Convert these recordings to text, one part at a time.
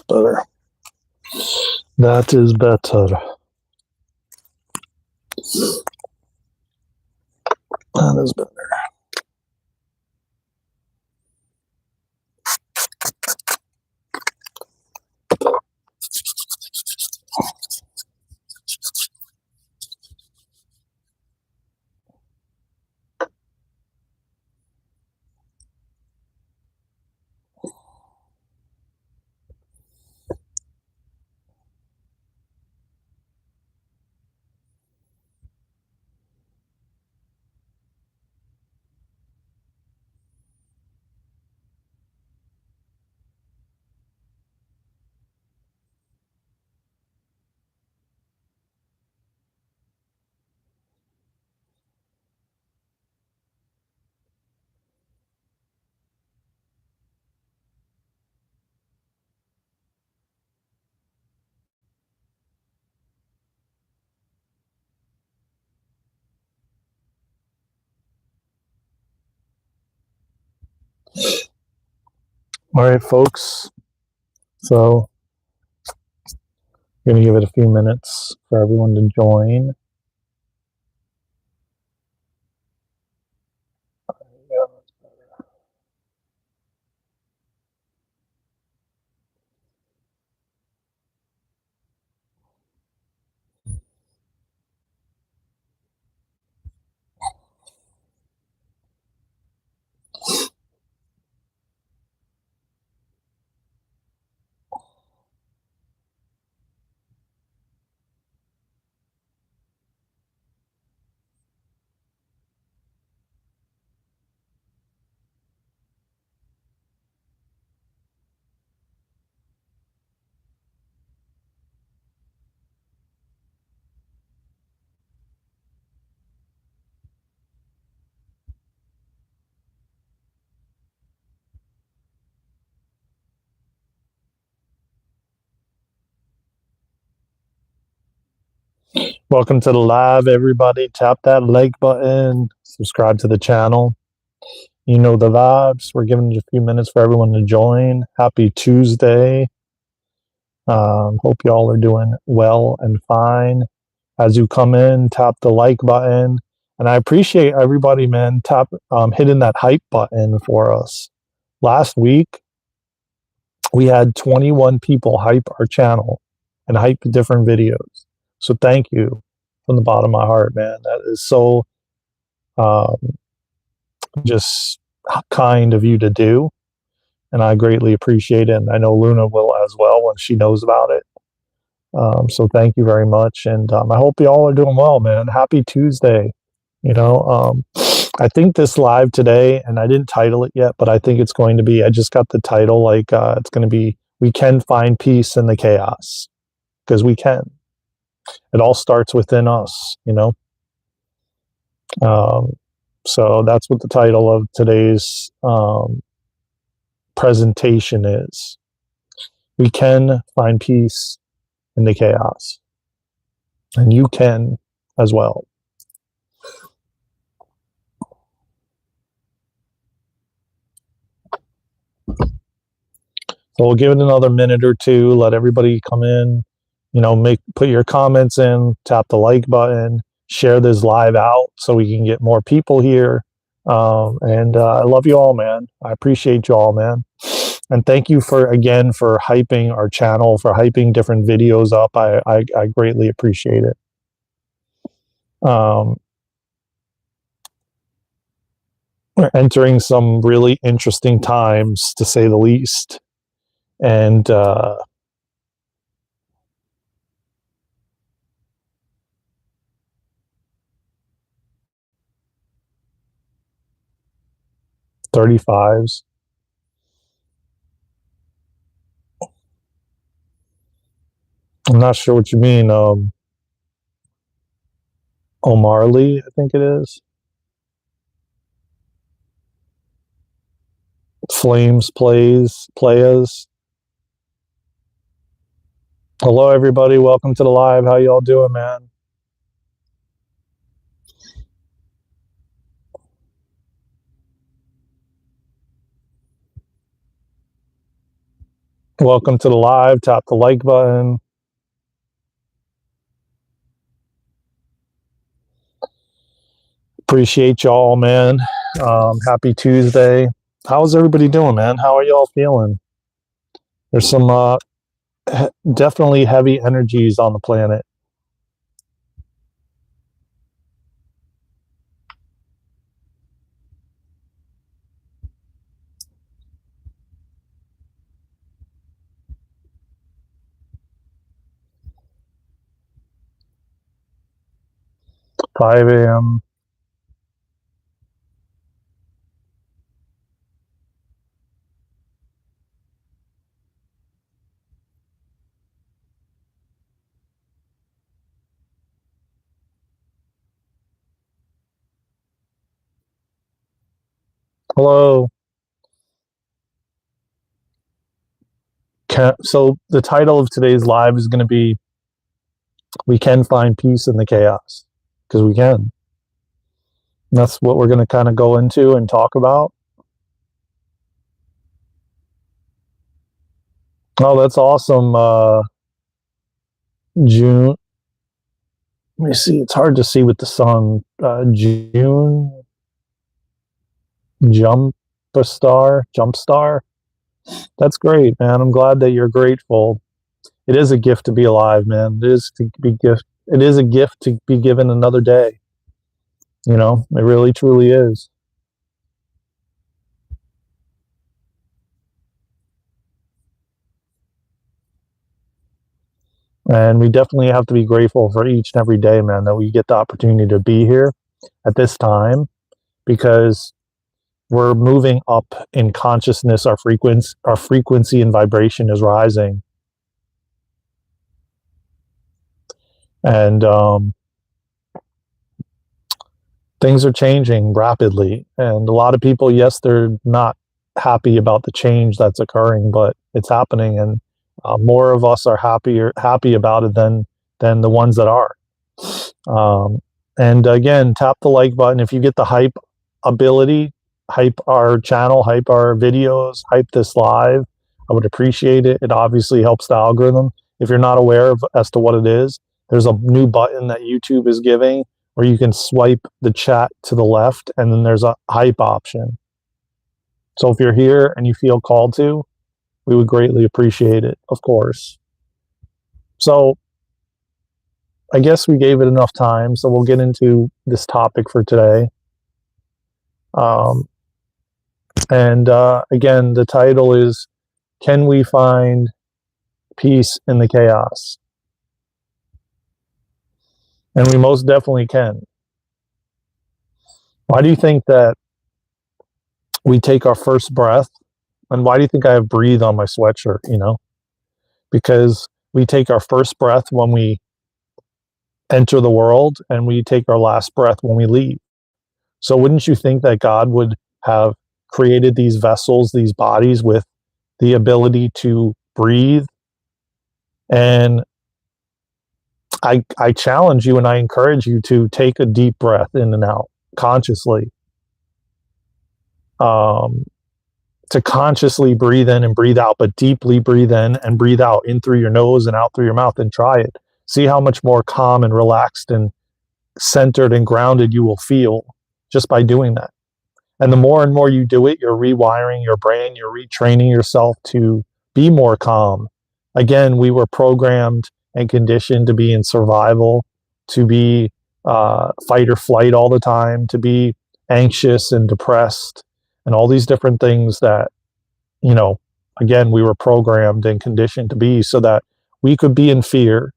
better. That is better. That is better. All right, folks. So, I'm going to give it a few minutes for everyone to join. Welcome to the live, everybody. Tap that like button, subscribe to the channel. You know the vibes. We're giving it a few minutes for everyone to join. Happy Tuesday. Hope y'all are doing well and fine. As you come in, tap the like button. And I appreciate everybody, man, hitting that hype button for us. Last week, we had 21 people hype our channel and hype different videos. So thank you from the bottom of my heart, man. That is so just kind of you to do. And I greatly appreciate it. And I know Luna will as well when she knows about it. So thank you very much. And I hope you all are doing well, man. Happy Tuesday. I think this live today, and I didn't title it yet, but I think it's going to be, I just got the title, it's going to be, we can find peace in the chaos, because we can. It all starts within us, So that's what the title of today's presentation is. We can find peace in the chaos. And you can as well. So we'll give it another minute or two, let everybody come in, put your comments in, tap the like button, share this live out so we can get more people here. And I love you all, man. I appreciate you all, man. And thank you for hyping our channel, for hyping different videos up. I greatly appreciate it. We're entering some really interesting times, to say the least. And 35s. I'm not sure what you mean. O'Marley, I think it is. Flames playas. Hello, everybody. Welcome to the live. How y'all doing, man? Welcome to the live. Tap the like button. Appreciate y'all, man. Happy Tuesday. How's everybody doing, man? How are y'all feeling? There's some definitely heavy energies on the planet. Five a.m. Hello. So the title of today's live is going to be "We Can Find Peace in the Chaos," because we can. And that's what we're going to kind of go into and talk about. Oh, that's awesome. June. Let me see. It's hard to see with the sun. June Jumpstar. That's great, man. I'm glad that you're grateful. It is a gift to be alive, man. It is a gift to be given another day. You know, it really truly is. And we definitely have to be grateful for each and every day, man, that we get the opportunity to be here at this time, because we're moving up in consciousness. Our frequency and vibration is rising. And things are changing rapidly. And a lot of people, yes, they're not happy about the change that's occurring, but it's happening. And more of us are happy about it than the ones that are. And again, tap the like button if you get the hype ability. Hype our channel, hype our videos, hype this live. I would appreciate it. It obviously helps the algorithm. If you're not aware of as to what it is, there's a new button that YouTube is giving where you can swipe the chat to the left, and then there's a hype option. So if you're here and you feel called to, we would greatly appreciate it, of course. So I guess we gave it enough time, so we'll get into this topic for today. And again, the title is, "Can we find peace in the chaos?" And we most definitely can. Why do you think that we take our first breath? And why do you think I have breathe on my sweatshirt, you know? Because we take our first breath when we enter the world, and we take our last breath when we leave. So wouldn't you think that God would have created these vessels, these bodies, with the ability to breathe? And I challenge you and I encourage you to take a deep breath in and out consciously. To consciously breathe in and breathe out, but deeply breathe in and breathe out, in through your nose and out through your mouth, and try it. See how much more calm and relaxed and centered and grounded you will feel just by doing that. And the more and more you do it, you're rewiring your brain, you're retraining yourself to be more calm. Again, we were programmed and conditioned to be in survival, to be fight or flight all the time, to be anxious and depressed, and all these different things that, you know, again, we were programmed and conditioned to be, so that we could be in fear.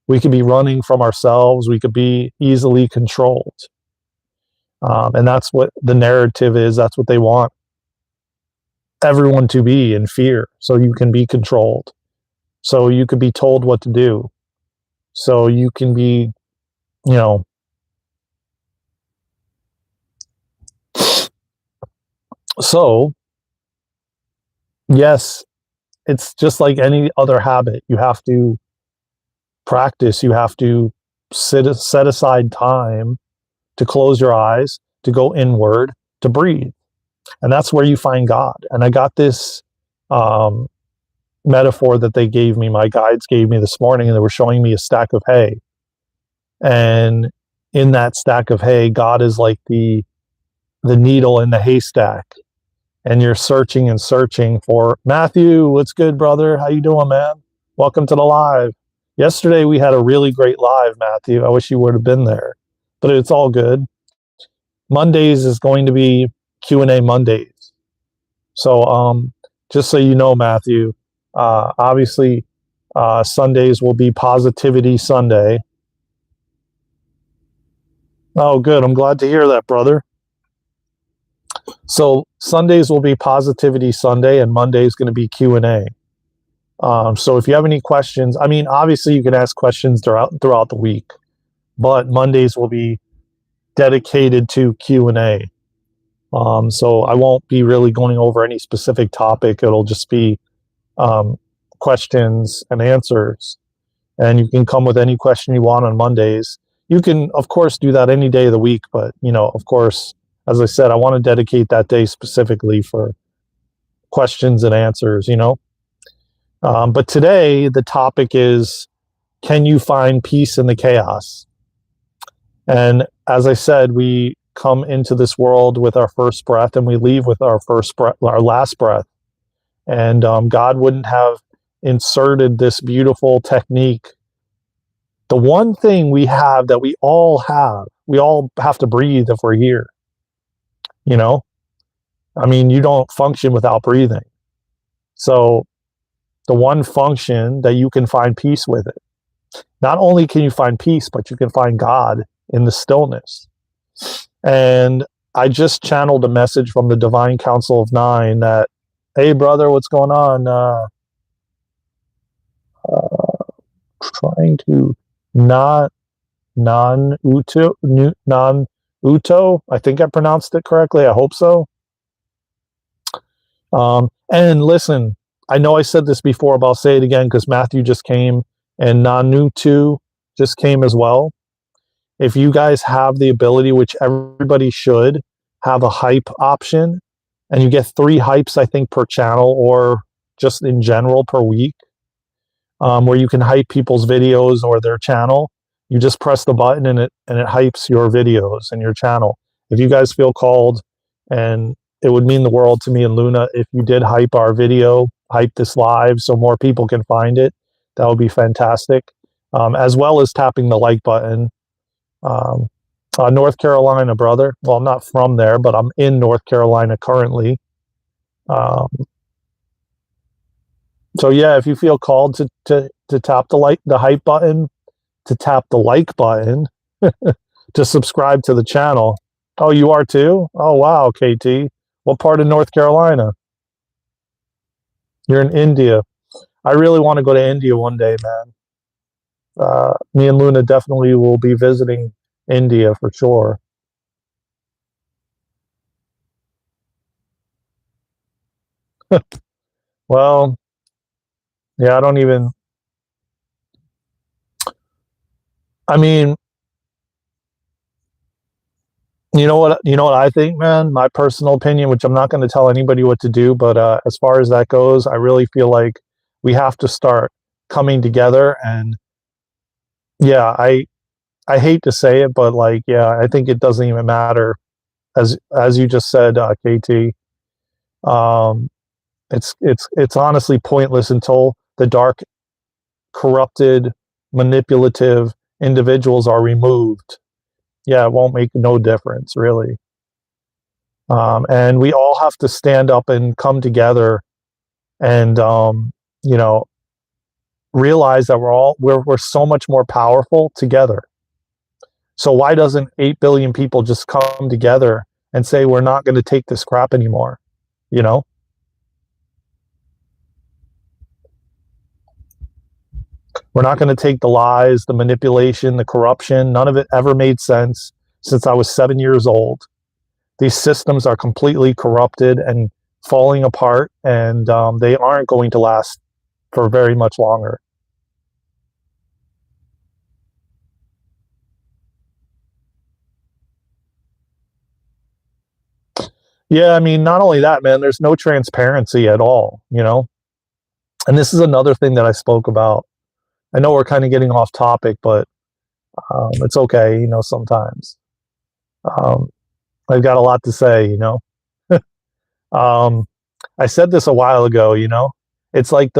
We could be running from ourselves. We could be easily controlled. And that's what the narrative is. That's what they want everyone to be, in fear, so you can be controlled, so you could be told what to do, so you can be, you know, so yes, it's just like any other habit. You have to practice. You have to set aside time to close your eyes, to go inward, to breathe. And that's where you find God. And I got this metaphor that they gave me, my guides gave me this morning, and they were showing me a stack of hay. And in that stack of hay, God is like the needle in the haystack. And you're searching and searching for Matthew. What's good, brother? How you doing, man? Welcome to the live. Yesterday we had a really great live, Matthew. I wish you would have been there, but it's all good. Mondays is going to be Q&A Mondays. So just so you know, Matthew, obviously Sundays will be Positivity Sunday. Oh, good. I'm glad to hear that, brother. So Sundays will be Positivity Sunday, and Monday is going to be Q&A. So if you have any questions, I mean, obviously you can ask questions throughout the week, but Mondays will be dedicated to Q&A. So I won't be really going over any specific topic. It'll just be questions and answers. And you can come with any question you want on Mondays. You can, of course, do that any day of the week, but, of course, as I said, I want to dedicate that day specifically for questions and answers, But today, the topic is, can you find peace in the chaos? And as I said, we come into this world with our first breath, and we leave with our last breath. And God wouldn't have inserted this beautiful technique. The one thing we have that we all have to breathe if we're here. I mean, you don't function without breathing. So the one function that you can find peace with it. Not only can you find peace, but you can find God in the stillness. And I just channeled a message from the Divine Council of Nine that, hey, brother, what's going on? Trying to non-uto. I think I pronounced it correctly. I hope so. And listen, I know I said this before, but I'll say it again because Matthew just came and Nanutu just came as well. If you guys have the ability, which everybody should, have a hype option, and you get 3 hypes, I think, per channel or just in general per week, where you can hype people's videos or their channel. You just press the button and it hypes your videos and your channel. If you guys feel called, and it would mean the world to me and Luna if you did hype our video, hype this live so more people can find it. That would be fantastic. As well as tapping the like button. North Carolina, brother. Well, I'm not from there, but I'm in North Carolina currently. So yeah, if you feel called to tap the hype button, to tap the like button, to subscribe to the channel. Oh, you are too? Oh, wow, KT. What part of North Carolina? You're in India. I really want to go to India one day, man. Me and Luna definitely will be visiting India for sure. Well, yeah, I mean, you know what I think, man? My personal opinion, which I'm not going to tell anybody what to do, but as far as that goes, I really feel like we have to start coming together. And yeah, I hate to say it, but like, yeah, I think it doesn't even matter. As you just said, KT, it's honestly pointless until the dark, corrupted, manipulative individuals are removed. Yeah, it won't make no difference, really. And we all have to stand up and come together and, realize that we're so much more powerful together. So why doesn't 8 billion people just come together and say, we're not going to take this crap anymore? We're not going to take the lies, the manipulation, the corruption. None of it ever made sense since I was 7 years old. These systems are completely corrupted and falling apart, and they aren't going to last for very much longer. Yeah, I mean, not only that, man, there's no transparency at all, And this is another thing that I spoke about. I know we're kind of getting off topic, but it's okay, sometimes. I've got a lot to say, Um, I said this a while ago, it's like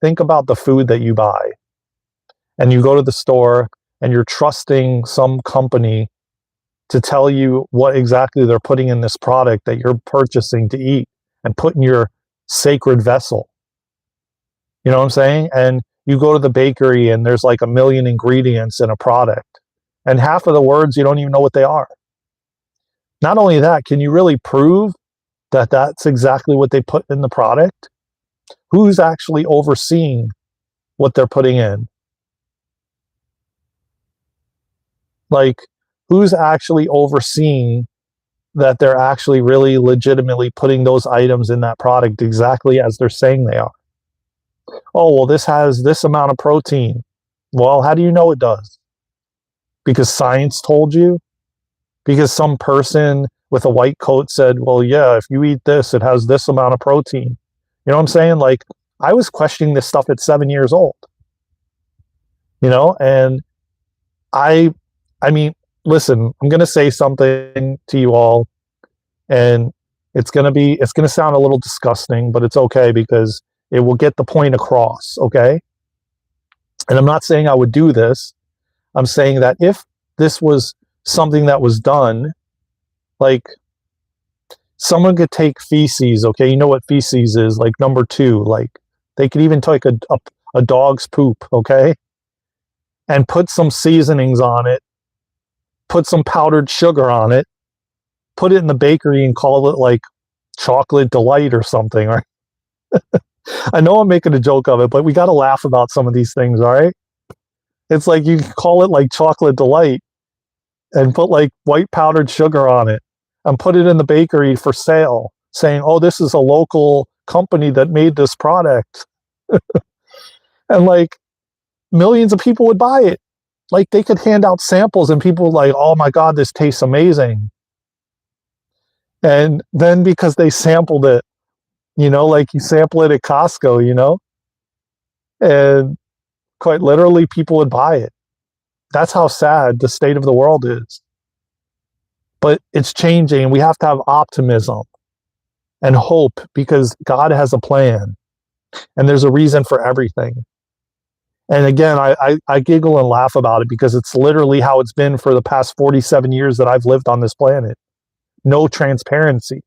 think about the food that you buy, and you go to the store and you're trusting some company to tell you what exactly they're putting in this product that you're purchasing to eat and put in your sacred vessel. You know what I'm saying? And you go to the bakery and there's like a million ingredients in a product, and half of the words you don't even know what they are. Not only that, can you really prove that that's exactly what they put in the product? Who's actually overseeing what they're putting in? Like, who's actually overseeing that they're actually really legitimately putting those items in that product exactly as they're saying they are? Oh, well, this has this amount of protein. Well, how do you know it does? Because science told you? Because some person with a white coat said, well, yeah, if you eat this, it has this amount of protein. You know what I'm saying? Like, I was questioning this stuff at 7 years old, and I mean, listen, I'm going to say something to you all, and it's going to sound a little disgusting, but it's okay because it will get the point across, okay? And I'm not saying I would do this. I'm saying that if this was something that was done, like, someone could take feces, okay? You know what feces is, like number 2. Like, they could even take a dog's poop, okay? And put some seasonings on it, put some powdered sugar on it, put it in the bakery and call it like chocolate delight or something, right? I know I'm making a joke of it, but we got to laugh about some of these things, all right? It's like you call it like chocolate delight and put like white powdered sugar on it and put it in the bakery for sale, saying, oh, this is a local company that made this product. And like millions of people would buy it. Like, they could hand out samples and people like, oh my God, this tastes amazing. And then because they sampled it, like you sample it at Costco, and quite literally people would buy it. That's how sad the state of the world is. But it's changing. We have to have optimism and hope because God has a plan and there's a reason for everything. And again, I giggle and laugh about it because it's literally how it's been for the past 47 years that I've lived on this planet. No transparency.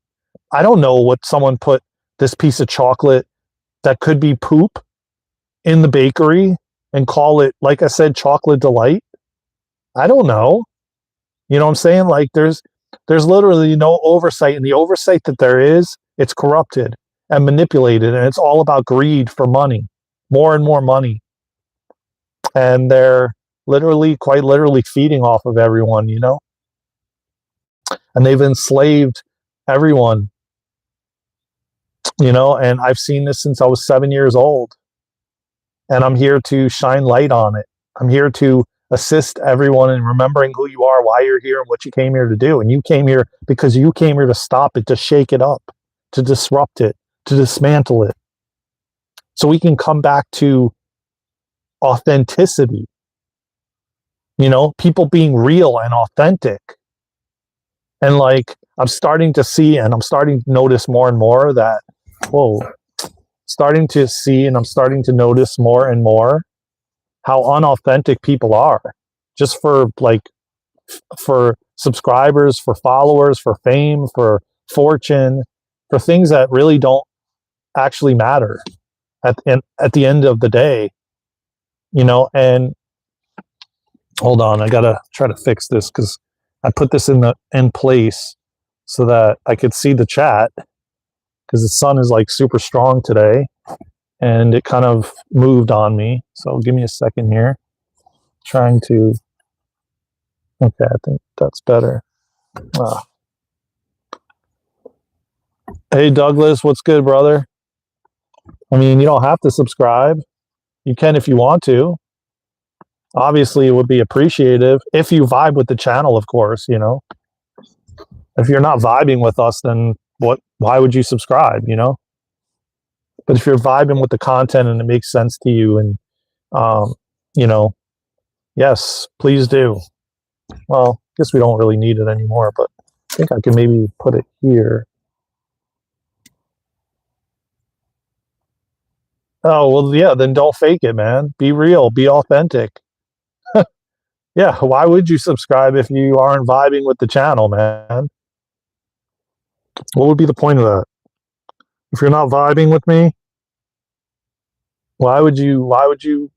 I don't know what someone put this piece of chocolate that could be poop in the bakery and call it, like I said, chocolate delight. I don't know. You know what I'm saying? Like, there's literally no oversight, and the oversight that there is, it's corrupted and manipulated, and it's all about greed for money, more and more money. And they're quite literally feeding off of everyone, and they've enslaved everyone, and I've seen this since I was 7 years old, and I'm here to shine light on it. I'm here to assist everyone in remembering who you are, why you're here, and what you came here to do. And you came here because you came here to stop it, to shake it up, to disrupt it, to dismantle it, so we can come back to authenticity, people being real and authentic. And like, I'm starting to see and I'm starting to notice more and more that, starting to see and I'm starting to notice more and more how unauthentic people are, just for subscribers, for followers, for fame, for fortune, for things that really don't actually matter at the end of the day, and hold on, I gotta try to fix this because I put this in place so that I could see the chat because the sun is like super strong today and it kind of moved on me. So give me a second here. Okay, I think that's better. Hey Douglas, what's good, brother? I mean, you don't have to subscribe. You can if you want to. Obviously, it would be appreciative if you vibe with the channel, of course, If you're not vibing with us, then why would you subscribe, But if you're vibing with the content and it makes sense to you, and you know, yes, please do. Well, I guess we don't really need it anymore, but I think I can maybe put it here. Oh, well, yeah, then don't fake it, man. Be real, be authentic. Yeah, why would you subscribe if you aren't vibing with the channel, man? What would be the point of that? If you're not vibing with me, why would you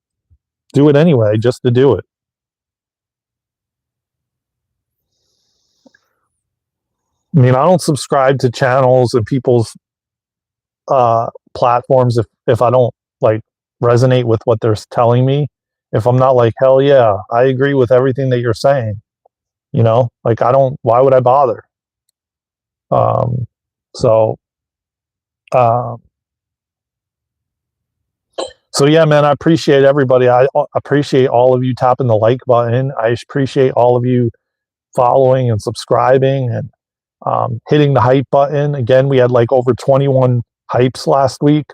do it anyway just to do it? I mean, I don't subscribe to channels and people's platforms if I don't like resonate with what they're telling me. If I'm not like, hell yeah, I agree with everything that you're saying, like I don't, why would I bother? Um, so, um, so yeah, man, I appreciate everybody. I appreciate all of you tapping the like button. I appreciate all of you following and subscribing and hitting the hype button. Again, we had like over 21 hypes last week,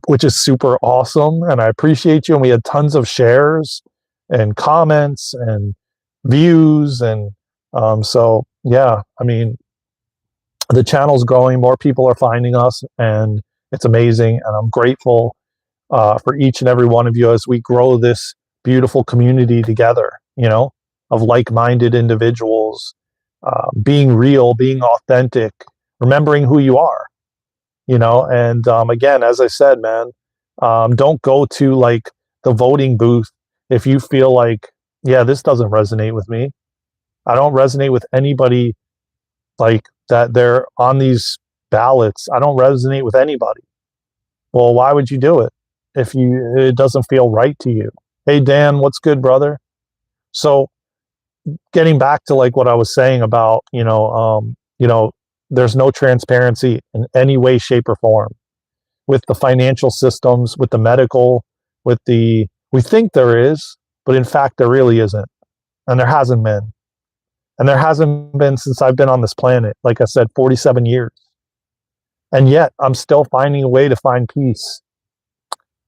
which is super awesome. And I appreciate you. And we had tons of shares and comments and views. And so, yeah, I mean, the channel's growing. More people are finding us, and it's amazing. And I'm grateful for each and every one of you as we grow this beautiful community together, of like-minded individuals, being real, being authentic, remembering who you are, and again, as I said, man, don't go to like the voting booth if you feel like, yeah, this doesn't resonate with me. I don't resonate with anybody like that. They're on these ballots. I don't resonate with anybody. Well, why would you do it if it doesn't feel right to you? Hey, Dan, what's good, brother? So getting back to like what I was saying about, there's no transparency in any way, shape, or form with the financial systems, with the medical, we think there is, but in fact, there really isn't. And there hasn't been. And there hasn't been since I've been on this planet, like I said, 47 years. And yet I'm still finding a way to find peace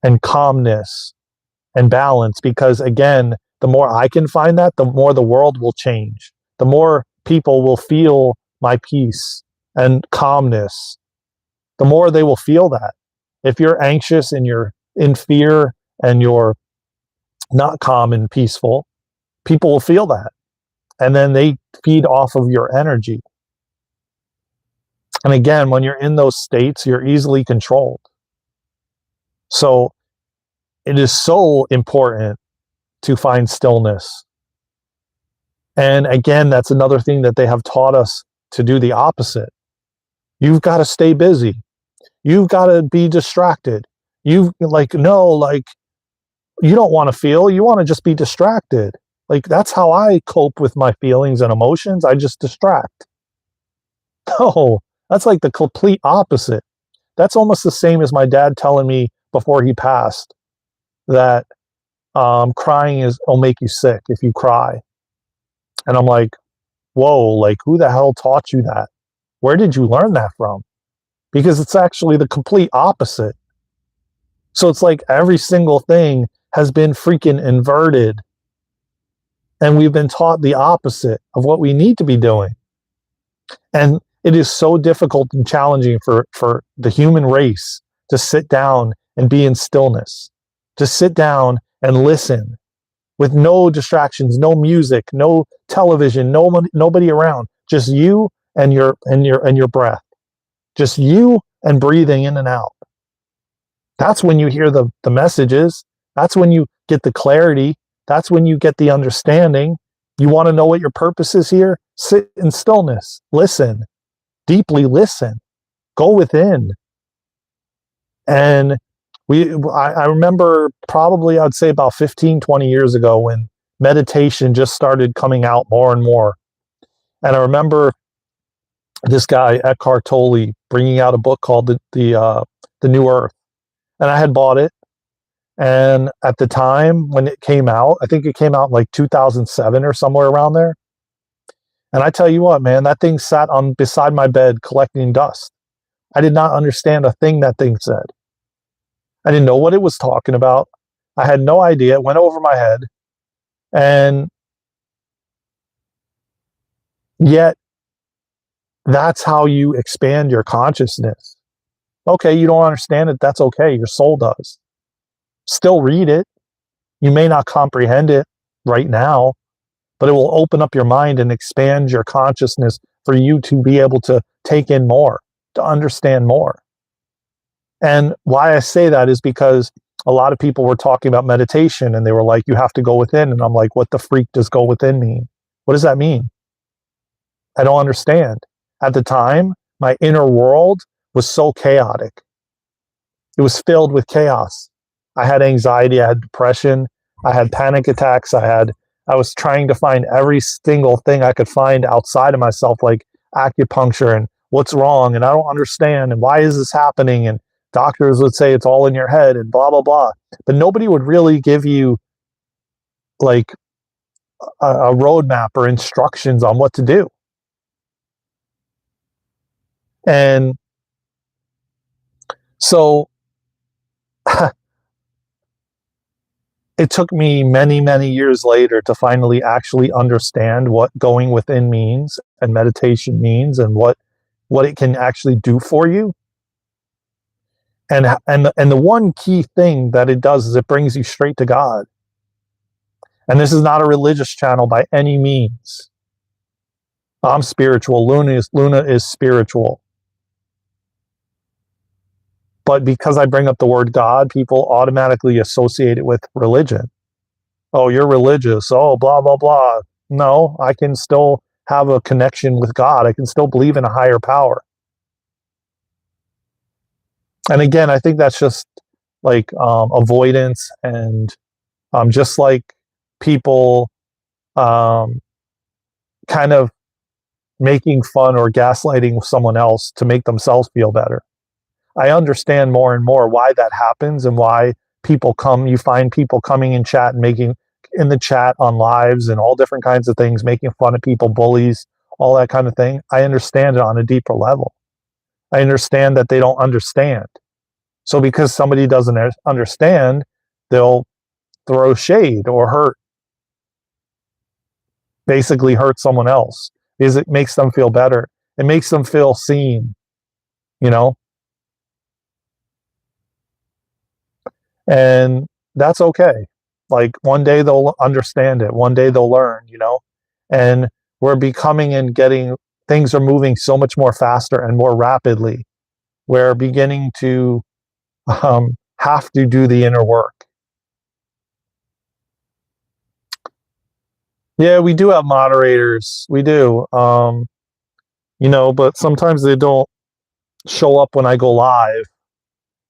and calmness and balance, because again, the more I can find that, the more the world will change. The more people will feel my peace and calmness, the more they will feel that. If you're anxious and you're in fear and you're not calm and peaceful, people will feel that. And then they feed off of your energy. And again, when you're in those states, you're easily controlled. So it is so important to find stillness. And again, that's another thing that they have taught us to do the opposite. You've got to stay busy. You've got to be distracted. You don't want to feel, you want to just be distracted. Like, that's how I cope with my feelings and emotions. I just distract. No, that's like the complete opposite. That's almost the same as my dad telling me before he passed that crying will make you sick if you cry. And I'm like, whoa, like who the hell taught you that? Where did you learn that from? Because it's actually the complete opposite. So it's like every single thing has been freaking inverted. And we've been taught the opposite of what we need to be doing. And it is so difficult and challenging for the human race to sit down and be in stillness, to sit down and listen with no distractions, no music, no television, nobody around, just you and your breath, just you and breathing in and out. That's when you hear the messages. That's when you get the clarity. That's when you get the understanding. You want to know what your purpose is here? Sit in stillness. Listen. Deeply listen. Go within. And I remember probably, I'd say about 15, 20 years ago when meditation just started coming out more and more. And I remember this guy, Eckhart Tolle, bringing out a book called The New Earth. And I had bought it. And at the time when it came out, I think it came out in like 2007 or somewhere around there. And I tell you what, man, that thing sat on beside my bed collecting dust. I did not understand a thing that thing said. I didn't know what it was talking about. I had no idea. It went over my head. And yet, that's how you expand your consciousness. Okay, you don't understand it. That's okay. Your soul does. Still read it. You may not comprehend it right now, but it will open up your mind and expand your consciousness for you to be able to take in more, to understand more. And why I say that is because a lot of people were talking about meditation and they were like, you have to go within. And I'm like, what the freak does go within mean? What does that mean? I don't understand. At the time, my inner world was so chaotic. It was filled with chaos. I had anxiety, I had depression, I had panic attacks, I was trying to find every single thing I could find outside of myself, like acupuncture and what's wrong, and I don't understand, and why is this happening? And doctors would say it's all in your head and blah, blah, blah. But nobody would really give you like a roadmap or instructions on what to do. And so it took me many, many years later to finally actually understand what going within means and meditation means and what it can actually do for you. And the one key thing that it does is it brings you straight to God. And this is not a religious channel by any means. I'm spiritual. Luna is spiritual. But because I bring up the word God, people automatically associate it with religion. Oh, you're religious. Oh, blah, blah, blah. No, I can still have a connection with God. I can still believe in a higher power. And again, I think that's just like avoidance and just like people kind of making fun or gaslighting someone else to make themselves feel better. I understand more and more why that happens and why you find people coming in chat and making in the chat on lives and all different kinds of things, making fun of people, bullies, all that kind of thing. I understand it on a deeper level. I understand that they don't understand. So because somebody doesn't understand, they'll throw shade or basically hurt someone else because it makes them feel better. It makes them feel seen, you know? And that's okay. Like one day they'll understand it. One day they'll learn, you know? And we're becoming and things are moving so much more faster and more rapidly. We're beginning to have to do the inner work. Yeah, we do have moderators. We do. You know, but sometimes they don't show up when I go live.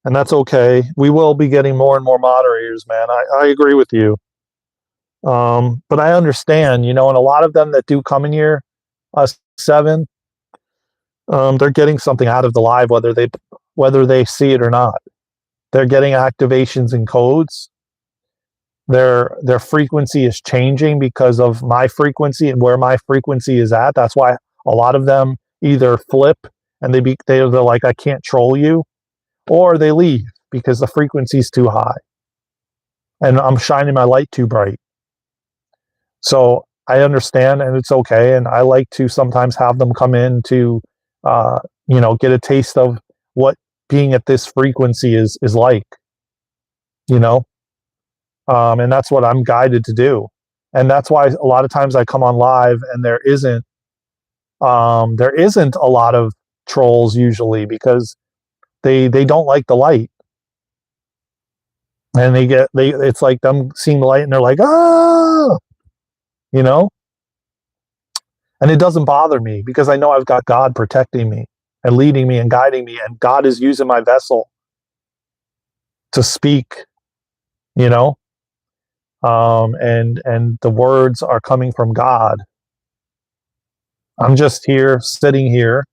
And that's okay. We will be getting more and more moderators, man. I agree with you. But I understand, you know, and a lot of them that do come in here, 7, they're getting something out of the live, whether they see it or not. They're getting activations and codes. Their frequency is changing because of my frequency and where my frequency is at. That's why a lot of them either flip and they're like, I can't troll you, or they leave because the frequency is too high and I'm shining my light too bright. So I understand, and it's okay. And I like to sometimes have them come in to, you know, get a taste of what being at this frequency is like, you know. And that's what I'm guided to do. And that's why a lot of times I come on live and there isn't a lot of trolls usually because they don't like the light. And it's like them seeing the light and they're like, ah, you know? And it doesn't bother me because I know I've got God protecting me and leading me and guiding me, and God is using my vessel to speak, you know? And the words are coming from God. I'm just here, sitting here,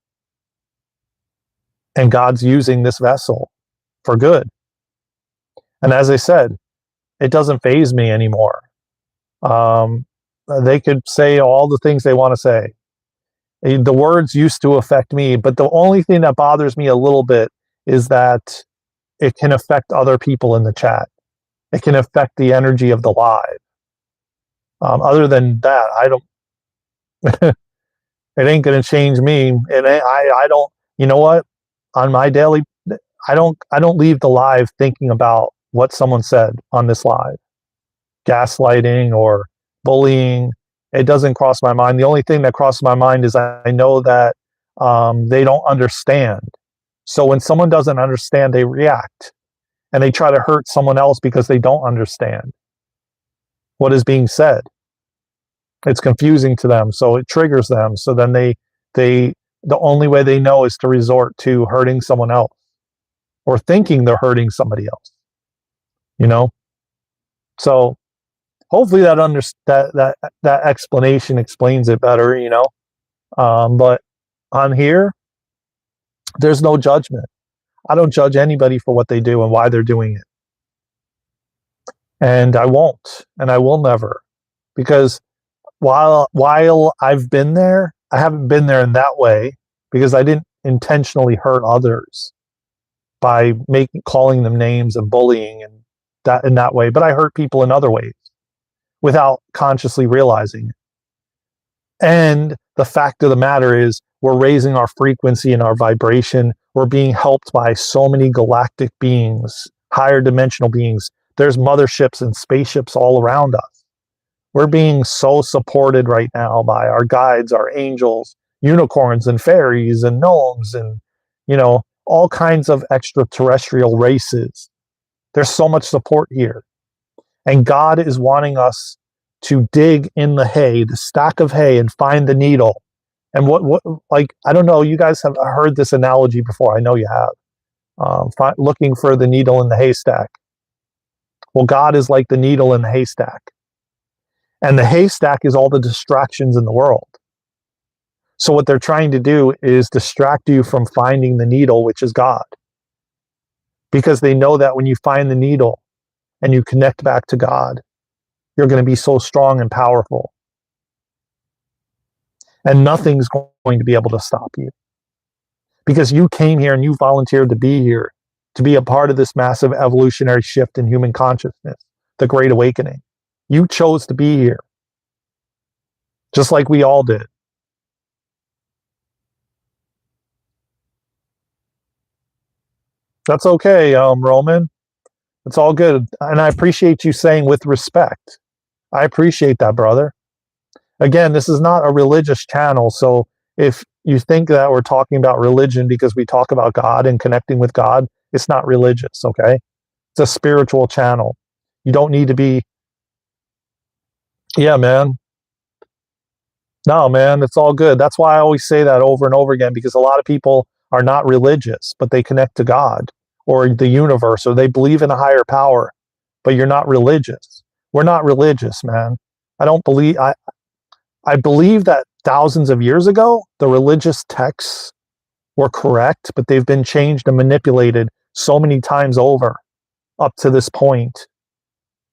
and God's using this vessel for good. And as I said, it doesn't faze me anymore. They could say all the things they want to say. The words used to affect me, but the only thing that bothers me a little bit is that it can affect other people in the chat. It can affect the energy of the live. Other than that, I don't. It ain't gonna change me. I don't. You know what? On my daily, I don't leave the live thinking about what someone said on this live, gaslighting or bullying. It doesn't cross my mind. The only thing that crosses my mind is I know that they don't understand. So when someone doesn't understand, they react and they try to hurt someone else because they don't understand what is being said. It's confusing to them, so it triggers them. So then they the only way they know is to resort to hurting someone else or thinking they're hurting somebody else. You know? So hopefully that explanation explains it better, you know. But on here, there's no judgment. I don't judge anybody for what they do and why they're doing it. And I won't, and I will never. Because while I've been there, I haven't been there in that way because I didn't intentionally hurt others by calling them names and bullying and that in that way. But I hurt people in other ways without consciously realizing it. And the fact of the matter is, we're raising our frequency and our vibration. We're being helped by so many galactic beings, higher dimensional beings. There's motherships and spaceships all around us. We're being so supported right now by our guides, our angels, unicorns and fairies and gnomes and, you know, all kinds of extraterrestrial races. There's so much support here. And God is wanting us to dig in the hay, the stack of hay, and find the needle. And what like, I don't know, you guys have heard this analogy before. I know you have. Looking for the needle in the haystack. Well, God is like the needle in the haystack. And the haystack is all the distractions in the world. So what they're trying to do is distract you from finding the needle, which is God. Because they know that when you find the needle and you connect back to God, you're going to be so strong and powerful. And nothing's going to be able to stop you. Because you came here and you volunteered to be here, to be a part of this massive evolutionary shift in human consciousness, the Great Awakening. You chose to be here. Just like we all did. That's okay, Roman. It's all good. And I appreciate you saying with respect. I appreciate that, brother. Again, this is not a religious channel, so if you think that we're talking about religion because we talk about God and connecting with God, it's not religious, okay? It's a spiritual channel. You don't need to be... Yeah, man. No, man, it's all good. That's why I always say that over and over again, because a lot of people are not religious, but they connect to God or the universe, or they believe in a higher power, but you're not religious. We're not religious, man. I believe that thousands of years ago, the religious texts were correct, but they've been changed and manipulated so many times over up to this point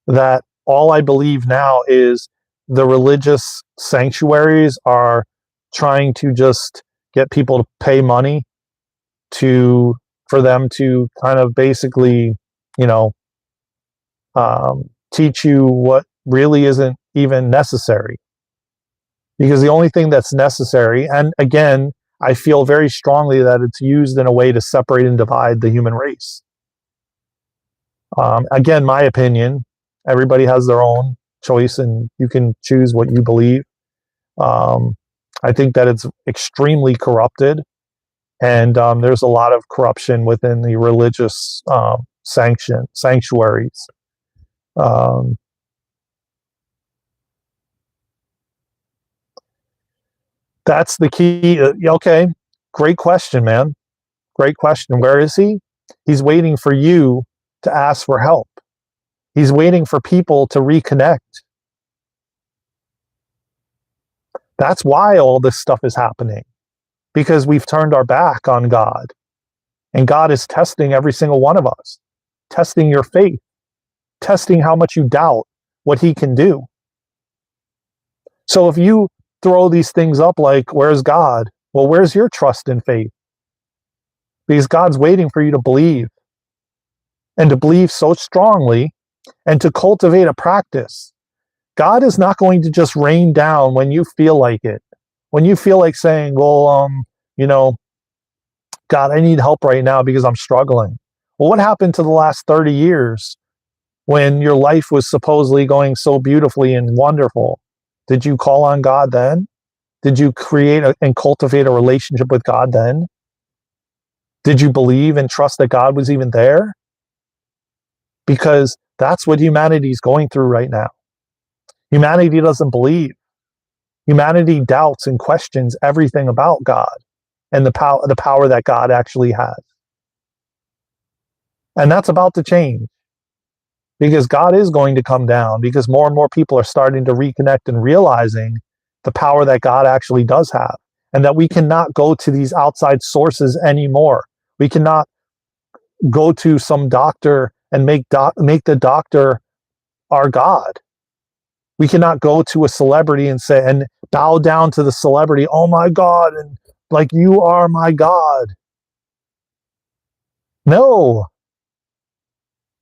that all I believe now is the religious sanctuaries are trying to just get people to pay money for them to kind of basically, you know, teach you what really isn't even necessary. Because the only thing that's necessary, and again, I feel very strongly that it's used in a way to separate and divide the human race. Again, my opinion, everybody has their own choice and you can choose what you believe. I think that it's extremely corrupted, and there's a lot of corruption within the religious sanctuaries. That's the key. Okay, great question, man. Great question. Where is he? He's waiting for you to ask for help. He's waiting for people to reconnect. That's why all this stuff is happening, because we've turned our back on God, and God is testing every single one of us, testing your faith, testing how much you doubt what he can do. So if you throw these things up like, where's God? Well, where's your trust and faith? Because God's waiting for you to believe, and to believe so strongly, and to cultivate a practice. God is not going to just rain down when you feel like it. When you feel like saying, well, God, I need help right now because I'm struggling. Well, what happened to the last 30 years when your life was supposedly going so beautifully and wonderful? Did you call on God then? Did you create and cultivate a relationship with God then? Did you believe and trust that God was even there? Because that's what humanity is going through right now. Humanity doesn't believe. Humanity doubts and questions everything about God and the power that God actually has. And that's about to change, because God is going to come down, because more and more people are starting to reconnect and realizing the power that God actually does have, and that we cannot go to these outside sources anymore. We cannot go to some doctor and make the doctor our God. We cannot go to a celebrity and say, and bow down to the celebrity, oh my God, and like, you are my God. No.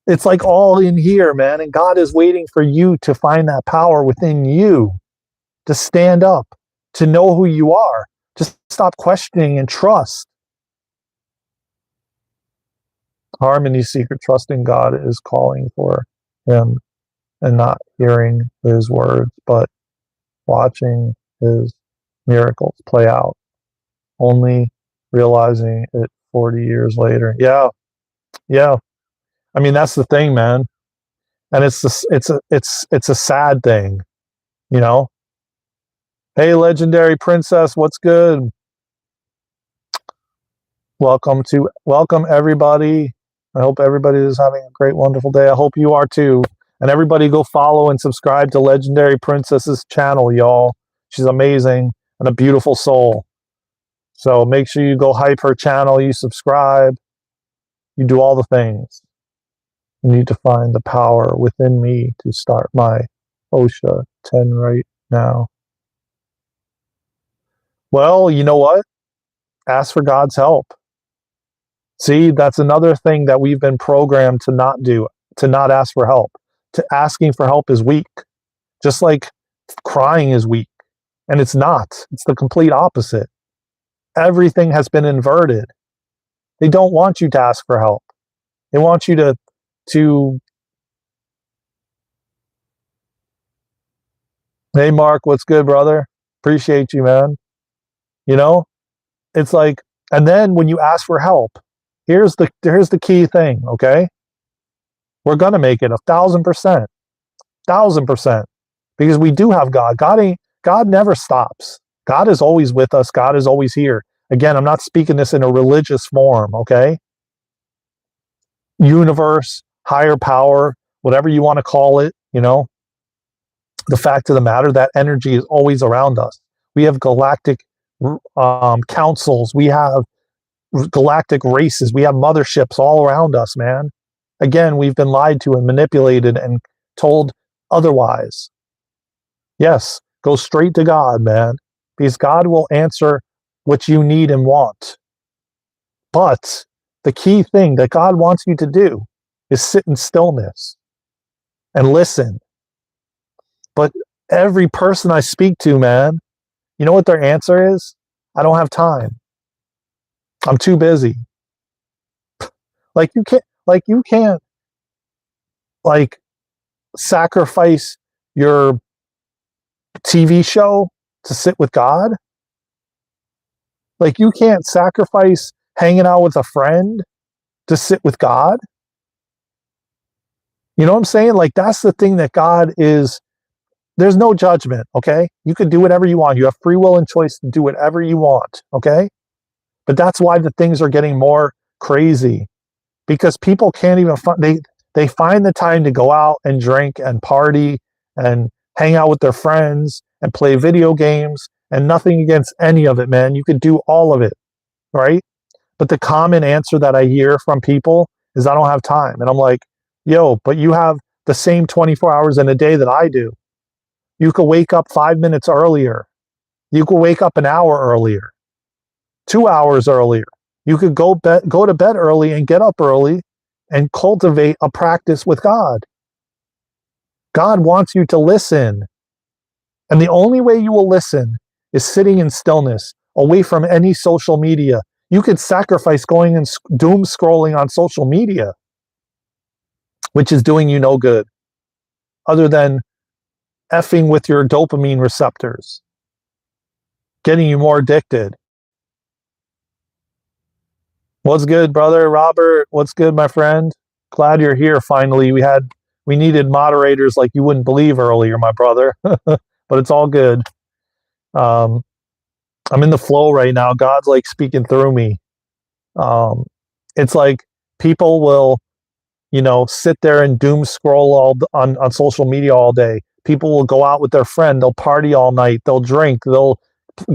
It's like all in here, man. And God is waiting for you to find that power within you, to stand up, to know who you are, to stop questioning and trust. Harmony seeker trusting God is calling for him and not hearing his words, but watching his miracles play out, only realizing it 40 years later. Yeah. I mean, that's the thing, man. And it's a sad thing, you know. Hey, legendary princess, what's good? Welcome everybody. I hope everybody is having a great, wonderful day. I hope you are too. And everybody go follow and subscribe to Legendary Princess's channel, y'all. She's amazing and a beautiful soul. So make sure you go hype her channel, you subscribe, you do all the things. You need to find the power within me to start my OSHA 10 right now. Well, you know what? Ask for God's help. See, that's another thing that we've been programmed to not do, to not ask for help. To asking for help is weak. Just like crying is weak. And it's not. It's the complete opposite. Everything has been inverted. They don't want you to ask for help. They want you to hey Mark, what's good, brother? Appreciate you, man. You know? It's like, and then when you ask for help, here's the key thing, okay? We're gonna make it 1,000%. 1,000%. Because we do have God. God never stops. God is always with us. God is always here. Again, I'm not speaking this in a religious form, okay? Universe, higher power, whatever you want to call it, you know, the fact of the matter, that energy is always around us. We have galactic councils. We have galactic races. We have motherships all around us, man. Again, we've been lied to and manipulated and told otherwise. Yes, go straight to God, man, because God will answer what you need and want. But the key thing that God wants you to do is sit in stillness and listen. But every person I speak to, man, you know what their answer is? I don't have time. I'm too busy. Like you can't like sacrifice your TV show to sit with God. Like you can't sacrifice hanging out with a friend to sit with God. You know what I'm saying? Like that's the thing that God is. There's no judgment, okay? You can do whatever you want. You have free will and choice to do whatever you want, okay? But that's why the things are getting more crazy, because people can't even they find the time to go out and drink and party and hang out with their friends and play video games, and nothing against any of it, man. You could do all of it, right? But the common answer that I hear from people is I don't have time. And I'm like, yo, but you have the same 24 hours in a day that I do. You could wake up 5 minutes earlier. You could wake up an hour earlier, 2 hours earlier. You could go to bed early and get up early and cultivate a practice with God. God wants you to listen. And the only way you will listen is sitting in stillness, away from any social media. You could sacrifice going and doom scrolling on social media, which is doing you no good, other than effing with your dopamine receptors, getting you more addicted. What's good, brother Robert? What's good, my friend? Glad you're here finally. We needed moderators like you wouldn't believe earlier, my brother. But it's all good. I'm in the flow right now. God's like speaking through me. It's like people will, sit there and doom scroll on social media all day. People will go out with their friend. They'll party all night. They'll drink. They'll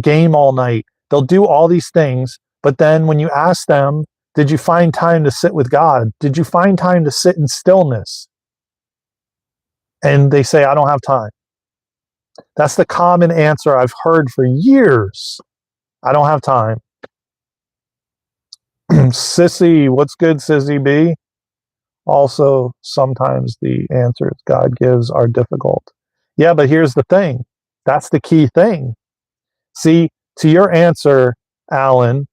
game all night. They'll do all these things. But then when you ask them, did you find time to sit with God? Did you find time to sit in stillness? And they say, I don't have time. That's the common answer I've heard for years. I don't have time. Sissy, what's good, Sissy B? Also, sometimes the answers God gives are difficult. Yeah, but here's the thing. That's the key thing. See, to your answer, Alan,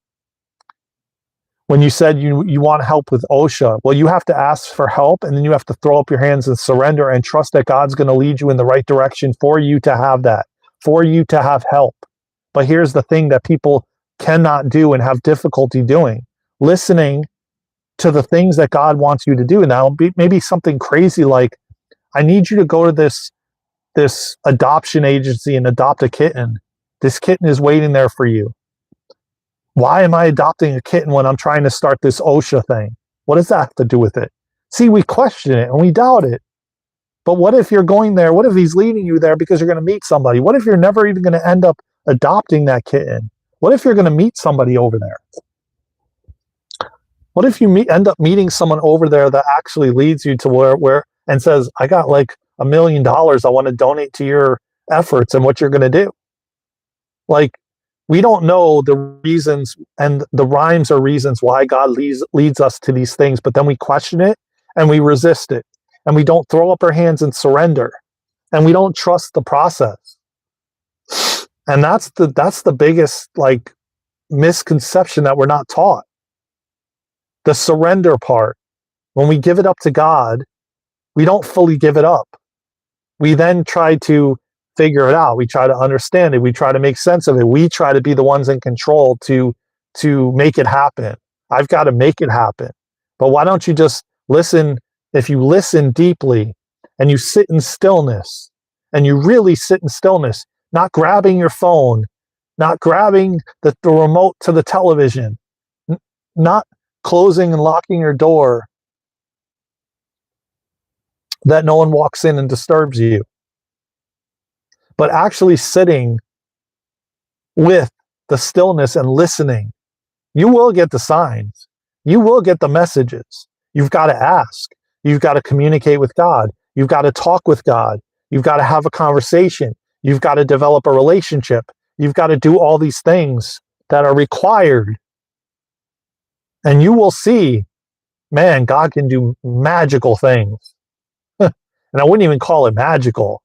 when you said you want help with OSHA, well, you have to ask for help, and then you have to throw up your hands and surrender and trust that God's going to lead you in the right direction for you to have that, for you to have help. But here's the thing that people cannot do and have difficulty doing: listening to the things that God wants you to do. Now, maybe something crazy like, I need you to go to this adoption agency and adopt a kitten. This kitten is waiting there for you. Why am I adopting a kitten when I'm trying to start this OSHA thing? What does that have to do with it? See, we question it and we doubt it. But what if you're going there? What if he's leading you there because you're going to meet somebody? What if you're never even going to end up adopting that kitten? What if you're going to meet somebody over there? What if you end up meeting someone over there that actually leads you to where and says, I got like $1 million I want to donate to your efforts and what you're going to do? Like, we don't know the reasons and the rhymes or reasons why God leads us to these things, but then we question it and we resist it and we don't throw up our hands and surrender and we don't trust the process. And that's the biggest like misconception that we're not taught. The surrender part. When we give it up to God, we don't fully give it up. We then try to figure it out. We try to understand it. We try to make sense of it. We try to be the ones in control to make it happen. I've got to make it happen. But why don't you just listen? If you listen deeply and you sit in stillness and you really sit in stillness, not grabbing your phone, not grabbing the remote to the television, not closing and locking your door that no one walks in and disturbs you, but actually sitting with the stillness and listening, you will get the signs. You will get the messages. You've got to ask. You've got to communicate with God. You've got to talk with God. You've got to have a conversation. You've got to develop a relationship. You've got to do all these things that are required. And you will see, man, God can do magical things. And I wouldn't even call it magical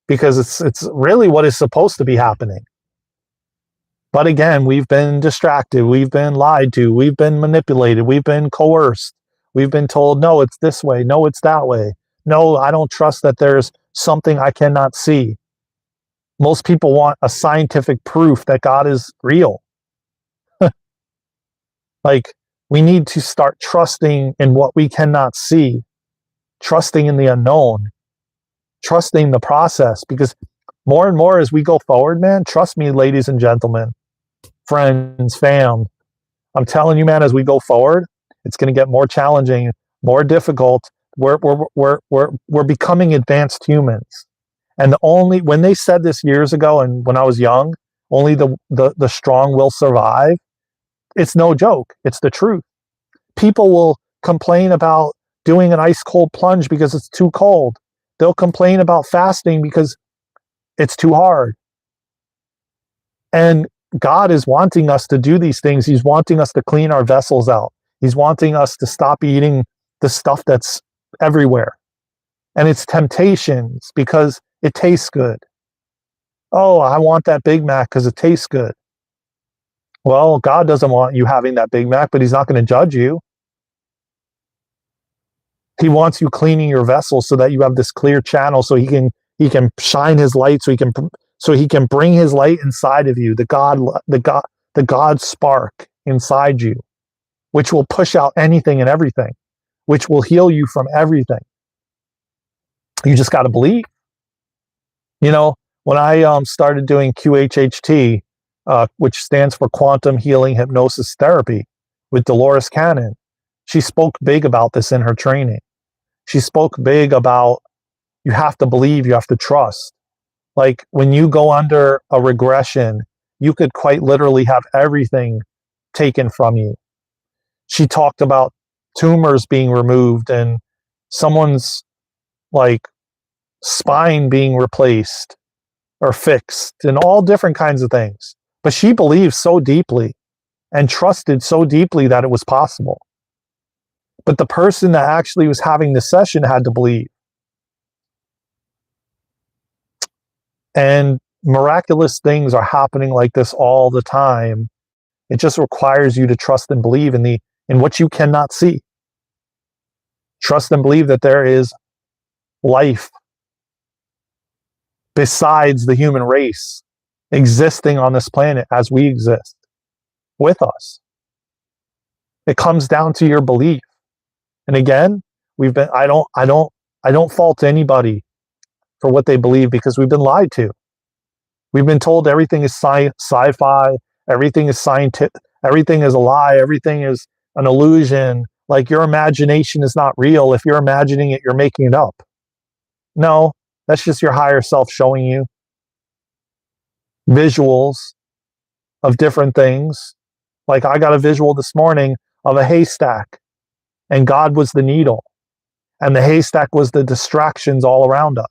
because it's really what is supposed to be happening. But again, we've been distracted. We've been lied to. We've been manipulated. We've been coerced. We've been told, no, it's this way. No, it's that way. No, I don't trust that there's something I cannot see. Most people want a scientific proof that God is real. Like, we need to start trusting in what we cannot see, trusting in the unknown, trusting the process, because more and more as we go forward, man, trust me, ladies and gentlemen, friends, fam, I'm telling you, man, as we go forward, it's going to get more challenging, more difficult. We're becoming advanced humans. And when they said this years ago and when I was young, only the strong will survive, it's no joke. It's the truth. People will complain about doing an ice cold plunge because it's too cold. They'll complain about fasting because it's too hard. And God is wanting us to do these things. He's wanting us to clean our vessels out. He's wanting us to stop eating the stuff that's everywhere. And it's temptations because it tastes good. Oh, I want that Big Mac because it tastes good. Well, God doesn't want you having that Big Mac, but he's not going to judge you. He wants you cleaning your vessel so that you have this clear channel so he can shine his light, so he can bring his light inside of you, the God spark inside you, which will push out anything and everything, which will heal you from everything. You just got to believe. You know, when I started doing QHHT, which stands for Quantum Healing Hypnosis Therapy, with Dolores Cannon, she spoke big about this in her training. She spoke big about you have to believe, you have to trust. Like when you go under a regression, you could quite literally have everything taken from you. She talked about tumors being removed and someone's like spine being replaced or fixed and all different kinds of things. But she believed so deeply and trusted so deeply that it was possible. But the person that actually was having the session had to believe. And miraculous things are happening like this all the time. It just requires you to trust and believe in what you cannot see. Trust and believe that there is life besides the human race existing on this planet as we exist with us. It comes down to your belief. And again, I don't fault anybody for what they believe because we've been lied to. We've been told everything is sci-fi, everything is scientific, everything is a lie, everything is an illusion. Like your imagination is not real. If you're imagining it, you're making it up. No, that's just your higher self showing you visuals of different things. Like I got a visual this morning of a haystack, and God was the needle, and the haystack was the distractions all around us.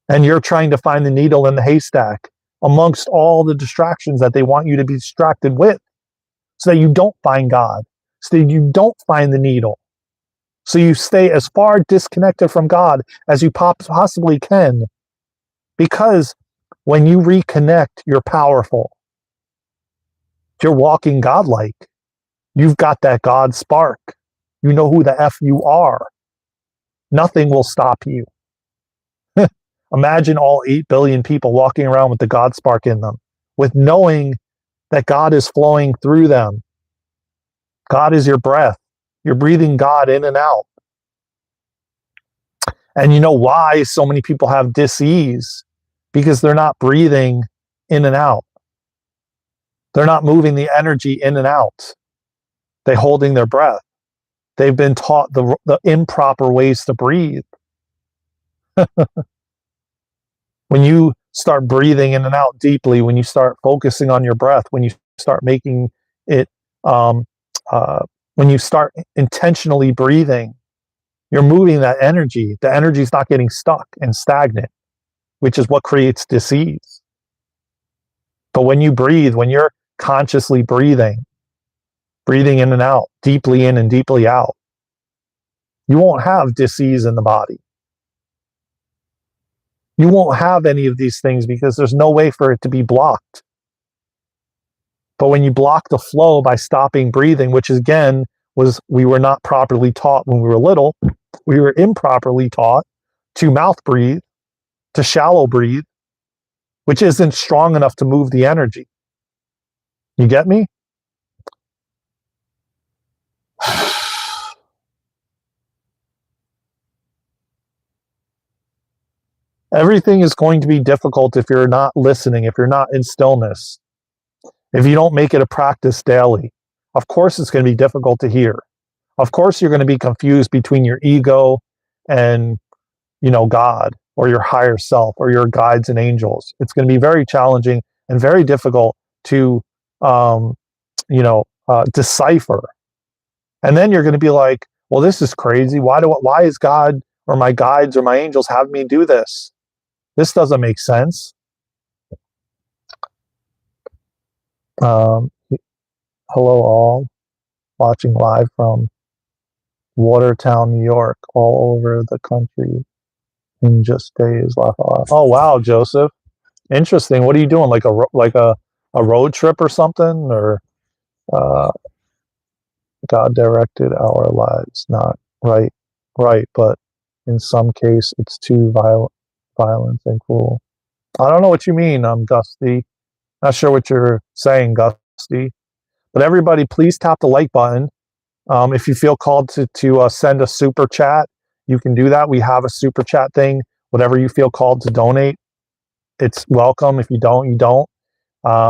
And you're trying to find the needle in the haystack amongst all the distractions that they want you to be distracted with, so that you don't find God, so that you don't find the needle, so you stay as far disconnected from God as you possibly can. Because when you reconnect, you're powerful. You're walking godlike. You've got that God spark. You know who the F you are. Nothing will stop you. Imagine all 8 billion people walking around with the God spark in them, with knowing that God is flowing through them. God is your breath. You're breathing God in and out. And you know why so many people have dis-ease? Because they're not breathing in and out. They're not moving the energy in and out. They're holding their breath. They've been taught the improper ways to breathe. When you start breathing in and out deeply, when you start focusing on your breath, when you start making it, when you start intentionally breathing, you're moving that energy. The energy is not getting stuck and stagnant, which is what creates disease. But when you breathe, when you're consciously breathing in and out, deeply in and deeply out, you won't have disease in the body. You won't have any of these things because there's no way for it to be blocked. But when you block the flow by stopping breathing, which again we were not properly taught when we were little, we were improperly taught to mouth breathe, to shallow breathe, which isn't strong enough to move the energy. You get me? Everything is going to be difficult if you're not listening, if you're not in stillness, if you don't make it a practice daily. Of course, it's going to be difficult to hear. Of course, you're going to be confused between your ego and, God or your higher self or your guides and angels. It's going to be very challenging and very difficult to, decipher. And then you're going to be like, well, this is crazy. Why is God or my guides or my angels having me do this? This doesn't make sense. Um, hello all, watching live from Watertown, New York, all over the country in just days. Oh wow, Joseph, interesting. What are you doing? Like a road trip or something? Or uh, God directed our lives, not right, right, but in some case it's too violent and cruel. I don't know what you mean, Gusty. Not sure what you're saying, Gusty. But everybody, please tap the like button. If you feel called to send a super chat, you can do that. We have a super chat thing. Whatever you feel called to donate, it's welcome. If you don't, you don't.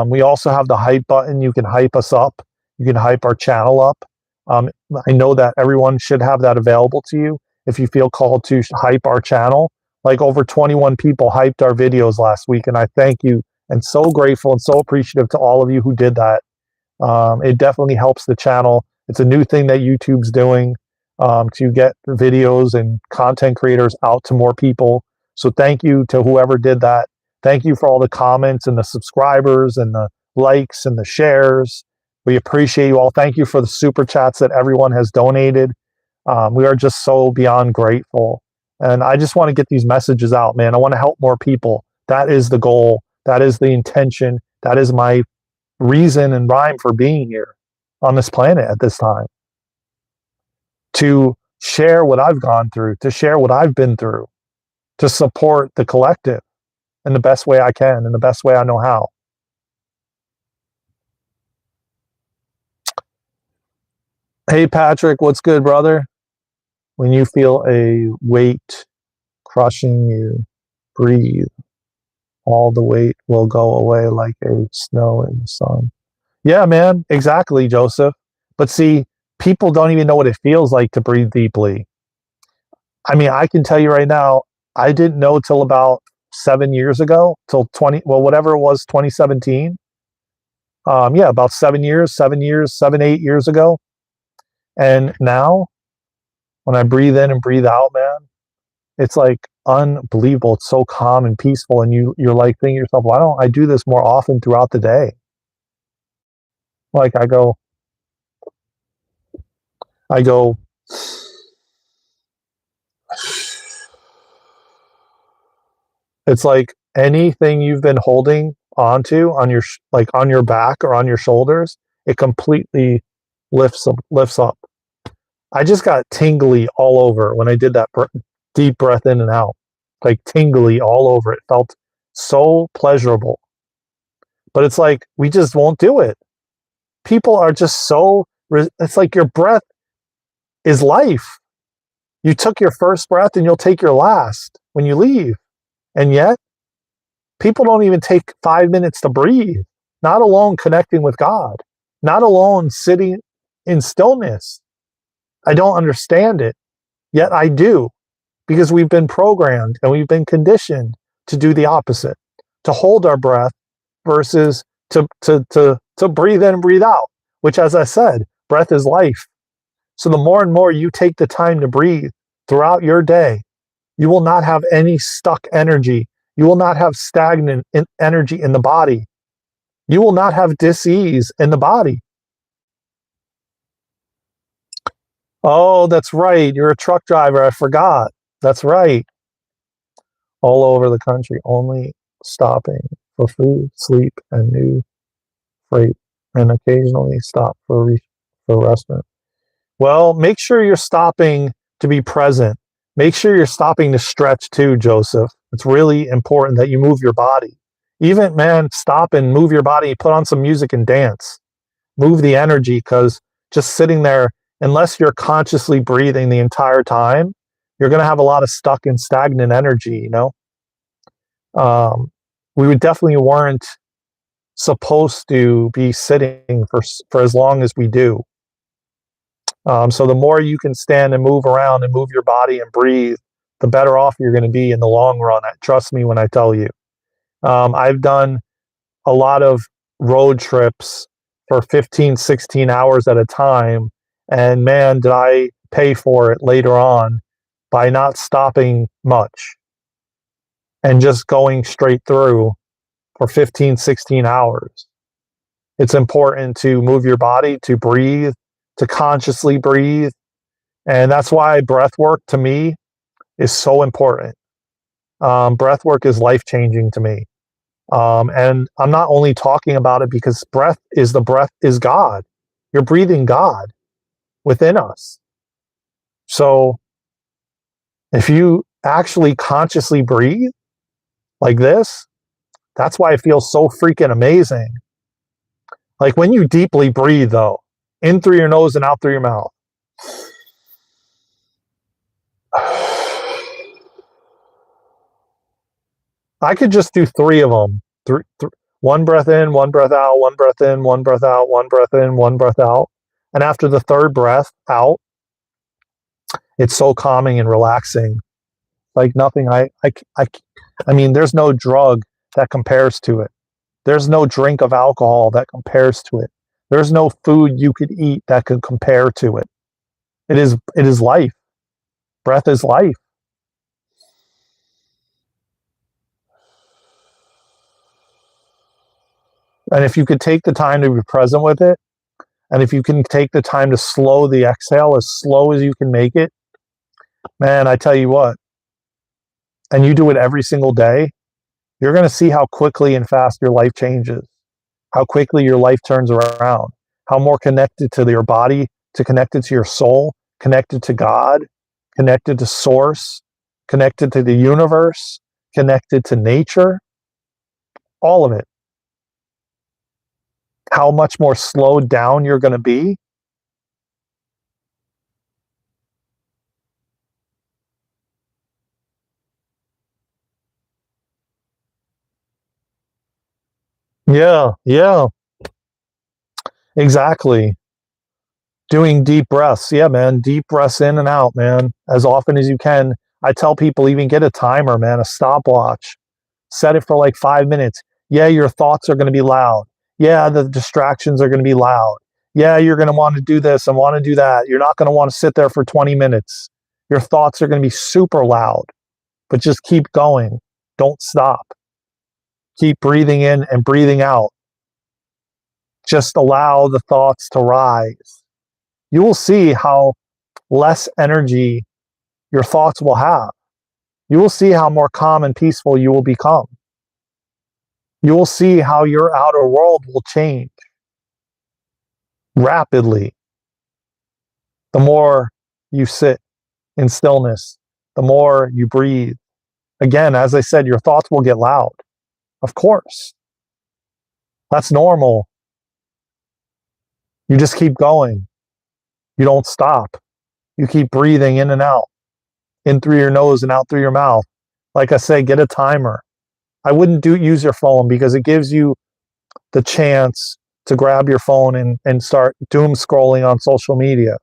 We also have the hype button. You can hype us up. You can hype our channel up. Um, I know that everyone should have that available to you. If you feel called to hype our channel, like over 21 people hyped our videos last week, and I thank you and so grateful and so appreciative to all of you who did that. It definitely helps the channel. It's a new thing that YouTube's doing to get videos and content creators out to more people. So thank you to whoever did that. Thank you for all the comments and the subscribers and the likes and the shares. We appreciate you all. Thank you for the super chats that everyone has donated. We are just so beyond grateful. And I just want to get these messages out, man. I want to help more people. That is the goal. That is the intention. That is my reason and rhyme for being here on this planet at this time, to share what I've gone through, to share what I've been through, to support the collective in the best way I can, in the best way I know how. Hey, Patrick, what's good, brother? When you feel a weight crushing you, breathe. All the weight will go away like a snow in the sun. Yeah, man, exactly, Joseph. But see, people don't even know what it feels like to breathe deeply. I mean, I can tell you right now, I didn't know till about 7 years ago, till 20, well, whatever it was, 2017. Yeah, about 7, 8 years ago. And now when I breathe in and breathe out, man, it's like unbelievable. It's so calm and peaceful. And you're like thinking to yourself, why don't I do this more often throughout the day? Like I go, it's like anything you've been holding onto on your like on your back or on your shoulders, it completely lifts up. I just got tingly all over when I did that deep breath in and out, like tingly all over. It felt so pleasurable, but it's like we just won't do it. People are just so. It's like your breath is life. You took your first breath, and you'll take your last when you leave, and yet people don't even take 5 minutes to breathe, not alone connecting with God, not alone sitting in stillness. I don't understand it, yet I do, because we've been programmed and we've been conditioned to do the opposite, to hold our breath versus to breathe in and breathe out, which, as I said, breath is life. So the more and more you take the time to breathe throughout your day, you will not have any stuck energy. You will not have stagnant energy in the body. You will not have dis-ease in the body. Oh, that's right. You're a truck driver. I forgot. That's right. All over the country, only stopping for food, sleep, and new freight, and occasionally stop for restaurant. Well, make sure you're stopping to be present. Make sure you're stopping to stretch too, Joseph. It's really important that you move your body. Even, man, stop and move your body, put on some music and dance. Move the energy, because just sitting there, unless you're consciously breathing the entire time, you're going to have a lot of stuck and stagnant energy, you know? We would definitely weren't supposed to be sitting for as long as we do. So the more you can stand and move around and move your body and breathe, the better off you're going to be in the long run. Trust me when I tell you. I've done a lot of road trips for 15, 16 hours at a time. And man, did I pay for it later on by not stopping much and just going straight through for 15, 16 hours. It's important to move your body, to breathe, to consciously breathe. And that's why breath work to me is so important. Breath work is life-changing to me. And I'm not only talking about it because breath is God. You're breathing God within us. So if you actually consciously breathe like this, that's why it feels so freaking amazing. Like when you deeply breathe, though, in through your nose and out through your mouth. I could just do 3 of them. One breath in, one breath out, one breath in, one breath out, one breath in, one breath out. And after the 3rd breath out, it's so calming and relaxing. Like nothing. I mean, there's no drug that compares to it. There's no drink of alcohol that compares to it. There's no food you could eat that could compare to it. It is life. Breath is life. And if you could take the time to be present with it, and if you can take the time to slow the exhale as slow as you can make it, man, I tell you what, and you do it every single day, you're going to see how quickly and fast your life changes, how quickly your life turns around, how more connected to your body, to connected to your soul, connected to God, connected to source, connected to the universe, connected to nature, all of it. How much more slowed down you're going to be. Yeah, exactly. Doing deep breaths. Yeah, man. Deep breaths in and out, man, as often as you can. I tell people even get a timer, man, a stopwatch. Set it for like 5 minutes. Yeah, your thoughts are going to be loud. Yeah, the distractions are going to be loud. Yeah, you're going to want to do this and want to do that. You're not going to want to sit there for 20 minutes. Your thoughts are going to be super loud, but just keep going. Don't stop. Keep breathing in and breathing out. Just allow the thoughts to rise. You will see how less energy your thoughts will have. You will see how more calm and peaceful you will become. You will see how your outer world will change rapidly. The more you sit in stillness, the more you breathe. Again, as I said, your thoughts will get loud. Of course. That's normal. You just keep going. You don't stop. You keep breathing in and out, in through your nose and out through your mouth. Like I say, get a timer. I wouldn't use your phone because it gives you the chance to grab your phone and start doom scrolling on social media,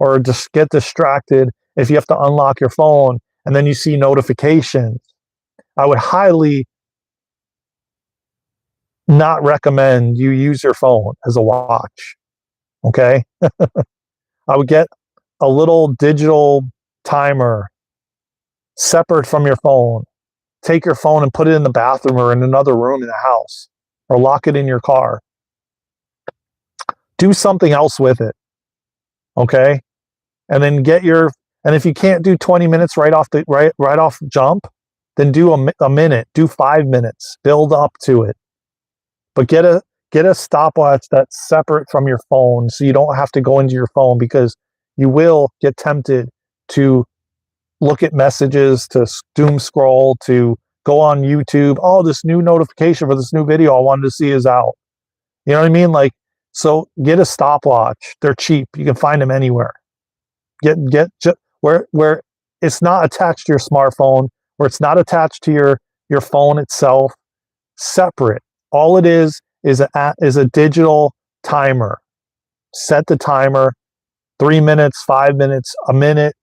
or just get distracted if you have to unlock your phone and then you see notifications. I would highly not recommend you use your phone as a watch. Okay? I would get a little digital timer separate from your phone. Take your phone and put it in the bathroom or in another room in the house, or lock it in your car. Do something else with it. Okay? And then and if you can't do 20 minutes right off jump, then do a minute, do 5 minutes, build up to it. But get a stopwatch that's separate from your phone so you don't have to go into your phone, because you will get tempted to look at messages, to doom scroll, to go on YouTube. Oh, this new notification for this new video I wanted to see is out. You know what I mean? Like, so get a stopwatch. They're cheap. You can find them anywhere. Get where it's not attached to your smartphone, where it's not attached to your phone itself. Separate. All it is a digital timer. Set the timer, 3 minutes, 5 minutes, a minute,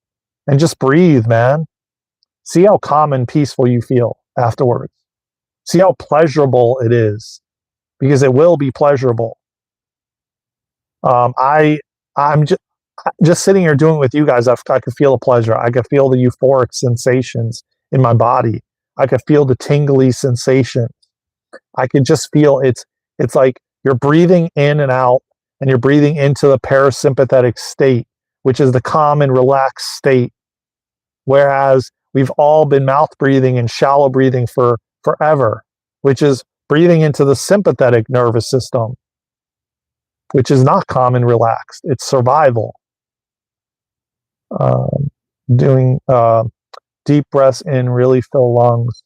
and just breathe, man. See how calm and peaceful you feel afterwards. See how pleasurable it is, because it will be pleasurable. I'm just sitting here doing it with you guys. I could feel the pleasure. I could feel the euphoric sensations in my body. I could feel the tingly sensations. I could just feel it's like You're breathing in and out, and you're breathing into the parasympathetic state, which is the calm and relaxed state. Whereas we've all been mouth breathing and shallow breathing for forever, which is breathing into the sympathetic nervous system, which is not calm and relaxed. It's survival. Doing deep breaths in, really fill lungs,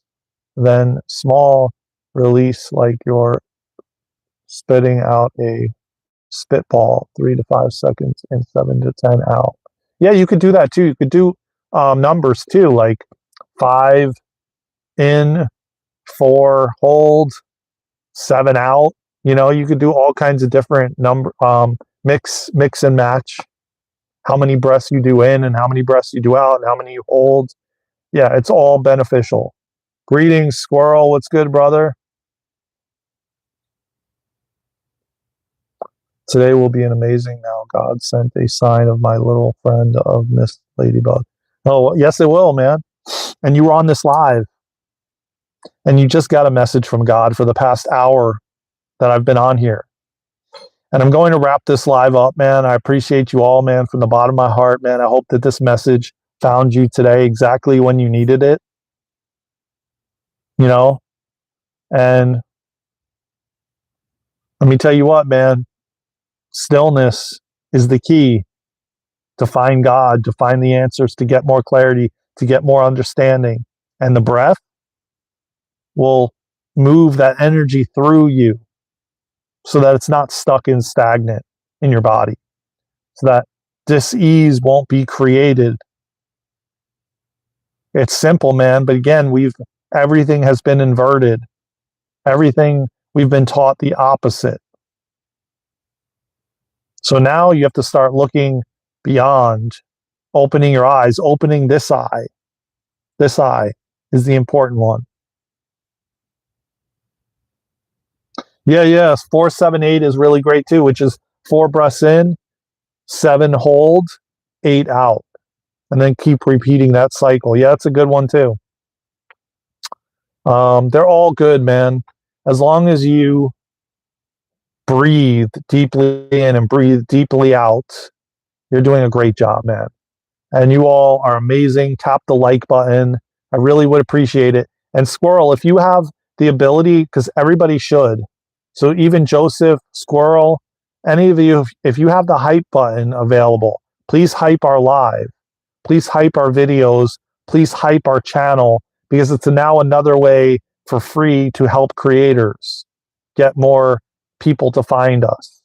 then small release like you're spitting out a spitball, 3 to 5 seconds in, 7 to 10 out. Yeah, you could do that too. You could do numbers too, like 5 in, 4 hold, 7 out. You could do all kinds of different number mix and match. How many breaths you do in and how many breaths you do out and how many you hold. Yeah, it's all beneficial. Greetings, Squirrel. What's good, brother? Today will be an amazing now. God sent a sign of my little friend of Miss Ladybug. Oh, yes, it will, man. And you were on this live. And you just got a message from God for the past hour that I've been on here. And I'm going to wrap this live up, man. I appreciate you all, man, from the bottom of my heart, man. I hope that this message found you today exactly when you needed it. And let me tell you what, man. Stillness is the key to find God, to find the answers, to get more clarity, to get more understanding. And the breath will move that energy through you so that it's not stuck and stagnant in your body, so that dis-ease won't be created. It's simple, man. But again, everything has been inverted. Everything, we've been taught the opposite. So now you have to start looking beyond, opening your eyes, opening this eye. This eye is the important one. Yeah. 4, 7, 8 is really great too, which is 4 breaths in, 7 hold, 8 out. And then keep repeating that cycle. Yeah, it's a good one too. They're all good, man. As long as you breathe deeply in and breathe deeply out, you're doing a great job, man. And you all are amazing. Tap the like button. I really would appreciate it. And Squirrel, if you have the ability, because everybody should. So even Joseph, Squirrel, any of you, if you have the hype button available, please hype our live. Please hype our videos. Please hype our channel, because it's now another way for free to help creators get more people to find us.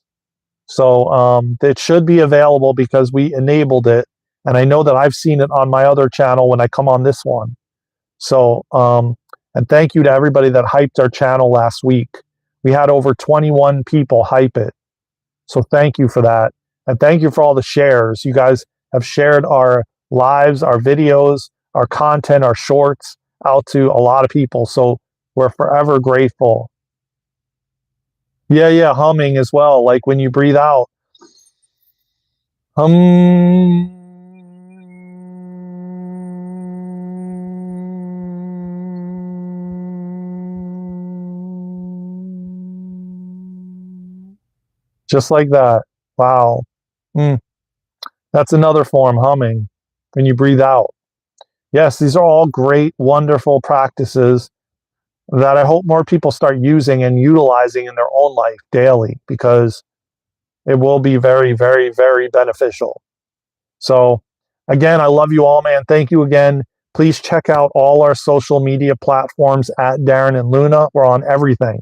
So it should be available because we enabled it. And I know that I've seen it on my other channel when I come on this one. So, and thank you to everybody that hyped our channel last week. We had over 21 people hype it. So thank you for that. And thank you for all the shares. You guys have shared our lives, our videos, our content, our shorts out to a lot of people. So we're forever grateful. Yeah, humming as well. Like when you breathe out. Just like that. Wow. That's another form, humming, when you breathe out. Yes, these are all great, wonderful practices that I hope more people start using and utilizing in their own life daily, because it will be very, very, very beneficial. So again, I love you all, man. Thank you again. Please check out all our social media platforms at Daren and Luna. We're on everything.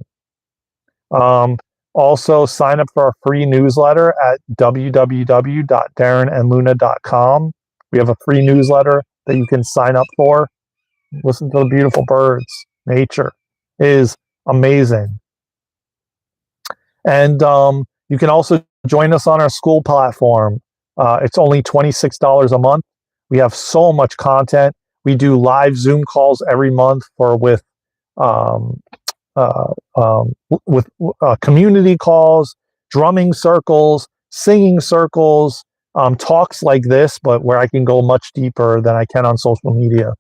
Also, sign up for our free newsletter at www.darenandluna.com. We have a free newsletter that you can sign up for. Listen to the beautiful birds. Nature is amazing. And you can also join us on our school platform. It's only $26 a month. We have so much content. We do live Zoom calls every month with community calls, drumming circles, singing circles, talks like this, but where I can go much deeper than I can on social media.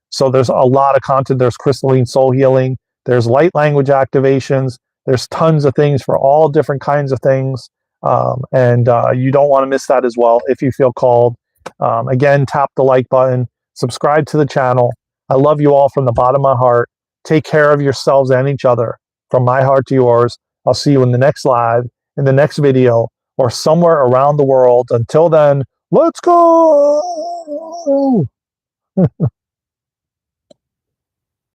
So there's a lot of content. There's crystalline soul healing. There's light language activations. There's tons of things for all different kinds of things. And you don't want to miss that as well if you feel called. Again, tap the like button, subscribe to the channel. I love you all from the bottom of my heart. Take care of yourselves and each other. From my heart to yours. I'll see you in the next live, in the next video, or somewhere around the world. Until then, let's go!